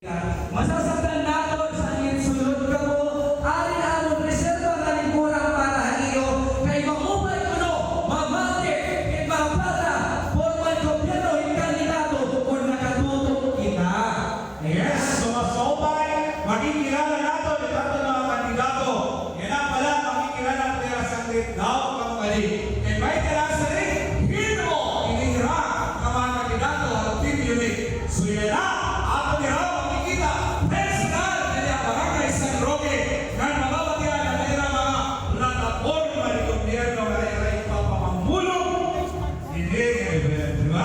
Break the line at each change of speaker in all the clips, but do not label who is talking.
Masasaktan nato sa inyong sulod ka mo, arin among reserva nga lingkurang para iyo, kay maupay kuno, mamati, kay maplata, formal gobyerno, kandidato, kung nakatutok kita.
Yes, sumasopay, makikilala nato ni tato mga kandidato. Yan ang pala, makikilala ang pera sa daw kang mali. E may kailangan sa rin, hino, inihira, ka mga kandidato, ang team unit. So yan na, ato ni Raw, makikita, personal, kaya barangay San Roque, na mababatian ang pera mga plataforma ni gobyerno, kaya ipapamamulong, hindi, di ba?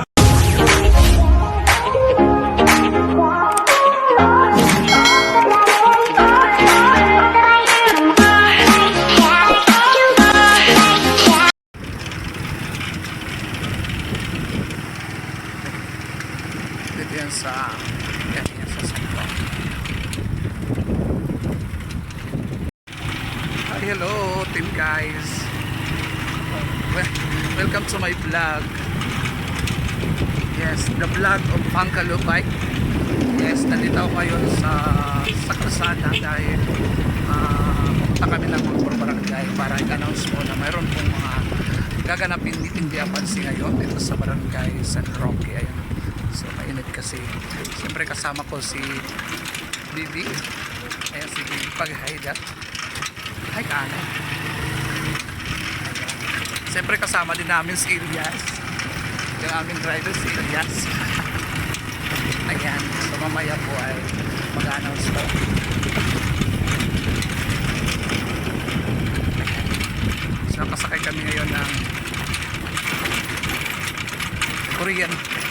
Yan sa Singapore. Hi, hello team guys. Welcome to my vlog. Yes, the vlog of Pangkalupay. Yes, nandito ako ngayon sa kalsada dahil pumunta kami ng mga barangay para i-announce mo na mayroon pong mga gaganapin hindi apansi ngayon dito sa barangay San Roque. Ayan. So mainit kasi. Siyempre kasama ko si Bibi. Ayan si Bibi Paghaydat. Hi Kana. Siyempre kasama din namin si Elias. Yung aming driver si Elias. Ayan. So mamaya po ay mag-announce po. So nakasakay kami ngayon ng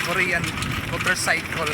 Korean motorcycle.